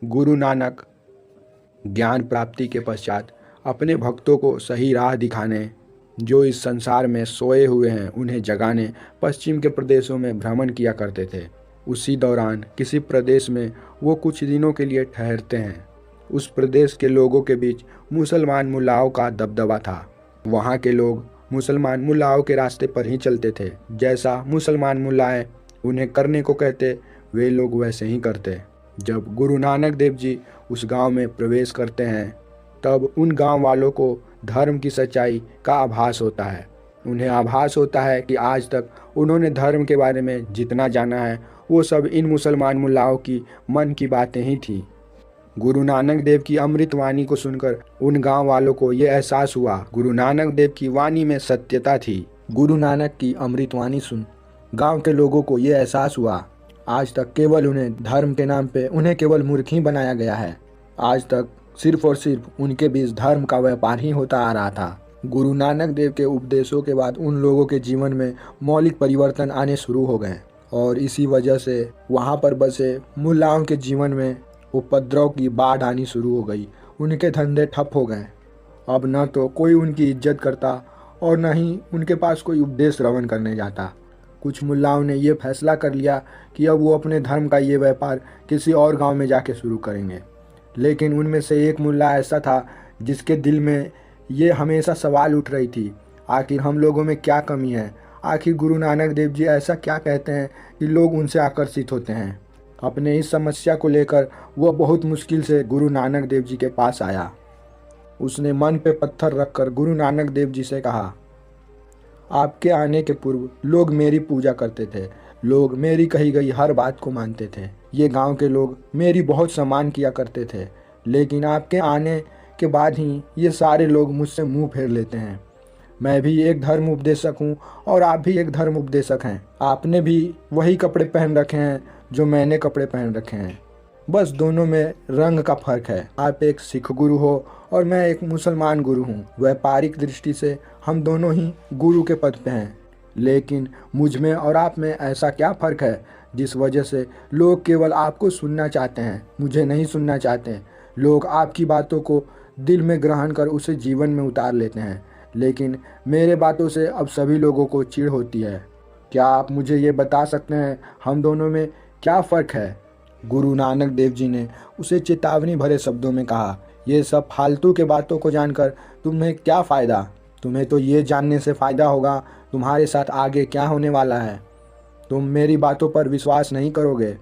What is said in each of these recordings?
गुरु नानक ज्ञान प्राप्ति के पश्चात अपने भक्तों को सही राह दिखाने, जो इस संसार में सोए हुए हैं उन्हें जगाने पश्चिम के प्रदेशों में भ्रमण किया करते थे। उसी दौरान किसी प्रदेश में वो कुछ दिनों के लिए ठहरते हैं। उस प्रदेश के लोगों के बीच मुसलमान मुल्लाओं का दबदबा था। वहाँ के लोग मुसलमान मुल्लाओं के रास्ते पर ही चलते थे। जैसा मुसलमान मुल्लाएं उन्हें करने को कहते, वे लोग वैसे ही करते। जब गुरु नानक देव जी उस गांव में प्रवेश करते हैं, तब उन गांव वालों को धर्म की सच्चाई का आभास होता है। उन्हें आभास होता है कि आज तक उन्होंने धर्म के बारे में जितना जाना है वो सब इन मुसलमान मुल्लाओं की मन की बातें ही थी। गुरु नानक देव की अमृत वाणी को सुनकर उन गांव वालों को ये एहसास हुआ, गुरु नानक देव की वाणी में सत्यता थी। गुरु नानक की अमृत वाणी सुन गांव के लोगों को ये एहसास हुआ, आज तक केवल उन्हें धर्म के नाम पे उन्हें केवल मूर्ख ही बनाया गया है। आज तक सिर्फ और सिर्फ उनके बीच धर्म का व्यापार ही होता आ रहा था। गुरु नानक देव के उपदेशों के बाद उन लोगों के जीवन में मौलिक परिवर्तन आने शुरू हो गए और इसी वजह से वहाँ पर बसे मुल्लाओं के जीवन में उपद्रव की बाढ़ आनी शुरू हो गई। उनके धंधे ठप हो गए। अब न तो कोई उनकी इज्जत करता और न ही उनके पास कोई उपदेश श्रवण करने जाता। कुछ मुल्लाओं ने यह फैसला कर लिया कि अब वो अपने धर्म का ये व्यापार किसी और गांव में जाके शुरू करेंगे। लेकिन उनमें से एक मुल्ला ऐसा था जिसके दिल में ये हमेशा सवाल उठ रही थी, आखिर हम लोगों में क्या कमी है? आखिर गुरु नानक देव जी ऐसा क्या कहते हैं कि लोग उनसे आकर्षित होते हैं? अपने इस समस्या को लेकर वह बहुत मुश्किल से गुरु नानक देव जी के पास आया। उसने मन पे पत्थर रखकर गुरु नानक देव जी से कहा, आपके आने के पूर्व लोग मेरी पूजा करते थे, लोग मेरी कही गई हर बात को मानते थे। ये गांव के लोग मेरी बहुत सम्मान किया करते थे, लेकिन आपके आने के बाद ही ये सारे लोग मुझसे मुंह फेर लेते हैं। मैं भी एक धर्म उपदेशक हूँ और आप भी एक धर्म उपदेशक हैं। आपने भी वही कपड़े पहन रखे हैं जो मैंने कपड़े पहन रखे हैं, बस दोनों में रंग का फर्क है। आप एक सिख गुरु हो और मैं एक मुसलमान गुरु हूँ। व्यापारिक दृष्टि से हम दोनों ही गुरु के पद पे हैं, लेकिन मुझ में और आप में ऐसा क्या फ़र्क है जिस वजह से लोग केवल आपको सुनना चाहते हैं, मुझे नहीं सुनना चाहते। लोग आपकी बातों को दिल में ग्रहण कर उसे जीवन में उतार लेते हैं, लेकिन मेरे बातों से अब सभी लोगों को चिढ़ होती है। क्या आप मुझे ये बता सकते हैं हम दोनों में क्या फ़र्क है? गुरु नानक देव जी ने उसे चेतावनी भरे शब्दों में कहा, ये सब फालतू के बातों को जानकर तुम्हें क्या फ़ायदा? तुम्हें तो ये जानने से फ़ायदा होगा तुम्हारे साथ आगे क्या होने वाला है। तुम मेरी बातों पर विश्वास नहीं करोगे।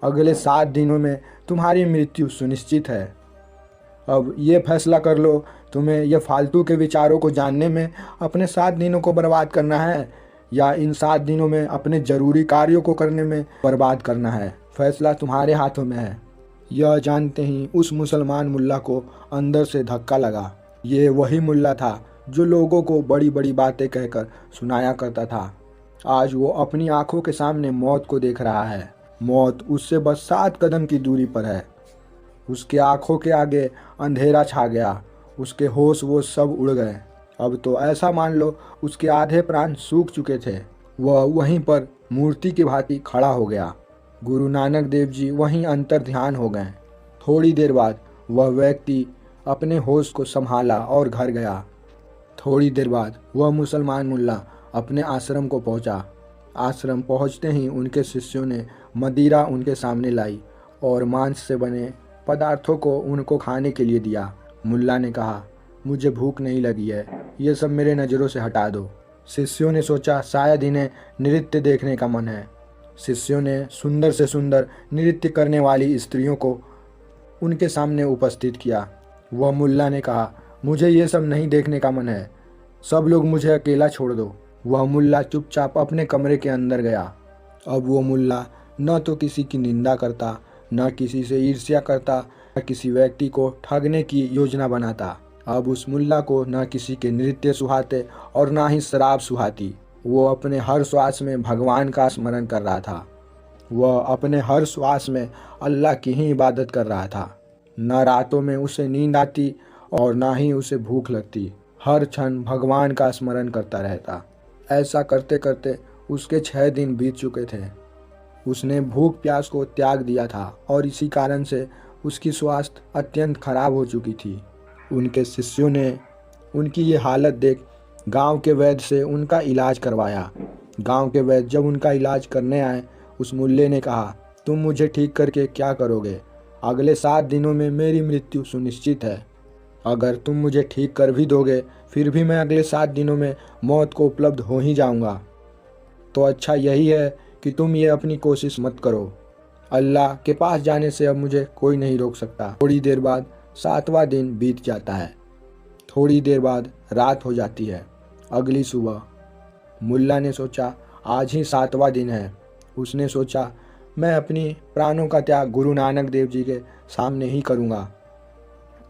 अगले 7 दिनों में तुम्हारी मृत्यु सुनिश्चित है। अब ये फैसला कर लो, तुम्हें ये फालतू के विचारों को जानने में अपने 7 दिनों को बर्बाद करना है या इन 7 दिनों में अपने ज़रूरी कार्यों को करने में बर्बाद करना है। फैसला तुम्हारे हाथों में है। यह जानते ही उस मुसलमान मुल्ला को अंदर से धक्का लगा। ये वही मुल्ला था जो लोगों को बड़ी बड़ी बातें कहकर सुनाया करता था। आज वो अपनी आंखों के सामने मौत को देख रहा है। मौत उससे बस 7 कदम की दूरी पर है। उसके आंखों के आगे अंधेरा छा गया। उसके होश वो सब उड़ गए। अब तो ऐसा मान लो उसके आधे प्राण सूख चुके थे। वह वहीं पर मूर्ति की भांति खड़ा हो गया। गुरु नानक देव जी वहीं अंतर ध्यान हो गए। थोड़ी देर बाद वह व्यक्ति अपने होश को संभाला और घर गया। थोड़ी देर बाद वह मुसलमान मुल्ला अपने आश्रम को पहुंचा। आश्रम पहुंचते ही उनके शिष्यों ने मदिरा उनके सामने लाई और मांस से बने पदार्थों को उनको खाने के लिए दिया। मुल्ला ने कहा, मुझे भूख नहीं लगी है, ये सब मेरे नज़रों से हटा दो। शिष्यों ने सोचा शायद इन्हें नृत्य देखने का मन है। शिष्यों ने सुंदर से सुंदर नृत्य करने वाली स्त्रियों को उनके सामने उपस्थित किया। वह मुल्ला ने कहा, मुझे ये सब नहीं देखने का मन है, सब लोग मुझे अकेला छोड़ दो। वह मुल्ला चुपचाप अपने कमरे के अंदर गया। अब वो मुल्ला न तो किसी की निंदा करता, न किसी से ईर्ष्या करता, न किसी व्यक्ति को ठगने की योजना बनाता। अब उस मुल्ला को न किसी के नृत्य सुहाते और न ही शराब सुहाती। वो अपने हर श्वास में भगवान का स्मरण कर रहा था। वह अपने हर श्वास में अल्लाह की ही इबादत कर रहा था। न रातों में उसे नींद आती और ना ही उसे भूख लगती। हर क्षण भगवान का स्मरण करता रहता। ऐसा करते करते उसके 6 दिन बीत चुके थे। उसने भूख प्यास को त्याग दिया था और इसी कारण से उसकी स्वास्थ्य अत्यंत खराब हो चुकी थी। उनके शिष्यों ने उनकी ये हालत देख गांव के वैद्य से उनका इलाज करवाया। गांव के वैद्य जब उनका इलाज करने आए, उस मुल्ले ने कहा, तुम मुझे ठीक करके क्या करोगे? अगले 7 दिनों में मेरी मृत्यु सुनिश्चित है। अगर तुम मुझे ठीक कर भी दोगे, फिर भी मैं अगले 7 दिनों में मौत को उपलब्ध हो ही जाऊंगा। तो अच्छा यही है कि तुम ये अपनी कोशिश मत करो। अल्लाह के पास जाने से अब मुझे कोई नहीं रोक सकता। थोड़ी देर बाद 7वां दिन बीत जाता है। थोड़ी देर बाद रात हो जाती है। अगली सुबह मुल्ला ने सोचा, आज ही 7वां दिन है। उसने सोचा, मैं अपनी प्राणों का त्याग गुरु नानक देव जी के सामने ही करूँगा।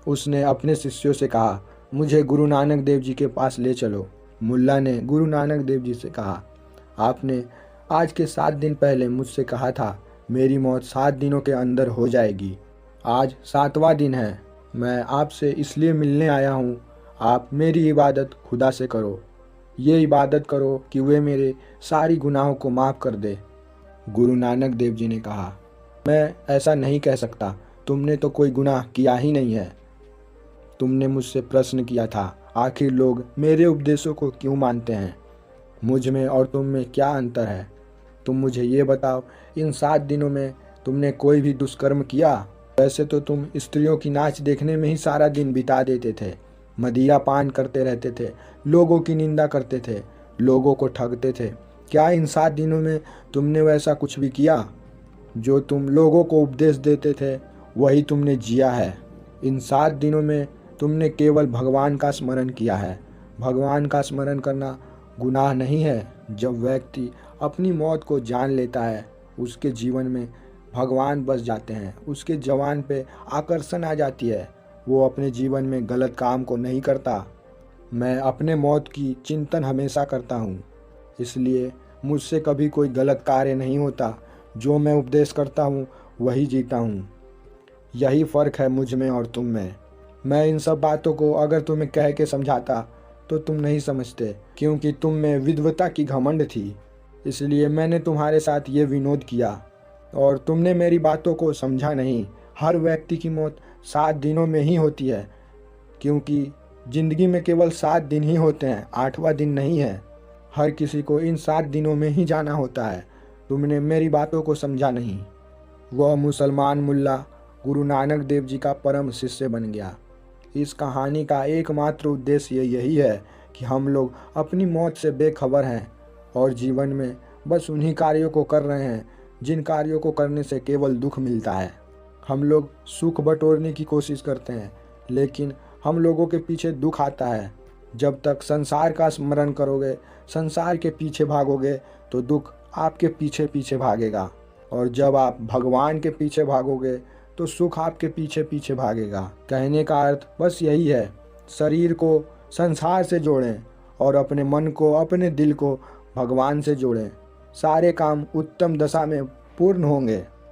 उसने अपने शिष्यों से कहा, मुझे गुरु नानक देव जी के पास ले चलो। मुल्ला ने गुरु नानक देव जी से कहा, आपने आज के 7 दिन पहले मुझसे कहा था मेरी मौत 7 दिनों के अंदर हो जाएगी। आज 7वां दिन है। मैं आपसे इसलिए मिलने आया हूँ। आप मेरी इबादत खुदा से करो। ये इबादत करो कि वे मेरे सारी गुनाहों को माफ़ कर दे। गुरु नानक देव जी ने कहा, मैं ऐसा नहीं कह सकता। तुमने तो कोई गुनाह किया ही नहीं है। तुमने मुझसे प्रश्न किया था, आखिर लोग मेरे उपदेशों को क्यों मानते हैं? मुझ में और तुम में क्या अंतर है? तुम मुझे ये बताओ, इन 7 दिनों में तुमने कोई भी दुष्कर्म किया? वैसे तो तुम स्त्रियों की नाच देखने में ही सारा दिन बिता देते थे, मदिरा पान करते रहते थे, लोगों की निंदा करते थे, लोगों को ठगते थे। क्या इन 7 दिनों में तुमने वैसा कुछ भी किया? जो तुम लोगों को उपदेश देते थे वही तुमने जिया है। इन 7 दिनों में तुमने केवल भगवान का स्मरण किया है। भगवान का स्मरण करना गुनाह नहीं है। जब व्यक्ति अपनी मौत को जान लेता है, उसके जीवन में भगवान बस जाते हैं, उसके जवान पे आकर्षण आ जाती है। वो अपने जीवन में गलत काम को नहीं करता। मैं अपने मौत की चिंतन हमेशा करता हूँ, इसलिए मुझसे कभी कोई गलत कार्य नहीं होता। जो मैं उपदेश करता हूँ वही जीता हूँ। यही फ़र्क है मुझ में और तुम में। मैं इन सब बातों को अगर तुम्हें कह के समझाता तो तुम नहीं समझते, क्योंकि तुम में विद्वता की घमंड थी। इसलिए मैंने तुम्हारे साथ ये विनोद किया और तुमने मेरी बातों को समझा नहीं। हर व्यक्ति की मौत 7 दिनों में ही होती है, क्योंकि ज़िंदगी में केवल 7 दिन ही होते हैं, 8वां दिन नहीं है। हर किसी को इन 7 दिनों में ही जाना होता है। तुमने मेरी बातों को समझा नहीं। वह मुसलमान मुल्ला गुरु नानक देव जी का परम शिष्य बन गया। इस कहानी का एकमात्र उद्देश्य यही है कि हम लोग अपनी मौत से बेखबर हैं और जीवन में बस उन्हीं कार्यों को कर रहे हैं जिन कार्यों को करने से केवल दुख मिलता है। हम लोग सुख बटोरने की कोशिश करते हैं, लेकिन हम लोगों के पीछे दुख आता है। जब तक संसार का स्मरण करोगे, संसार के पीछे भागोगे, तो दुख आपके पीछे पीछे भागेगा, और जब आप भगवान के पीछे भागोगे तो सुख आपके पीछे पीछे भागेगा। कहने का अर्थ बस यही है, शरीर को संसार से जोड़ें और अपने मन को, अपने दिल को भगवान से जोड़ें। सारे काम उत्तम दशा में पूर्ण होंगे।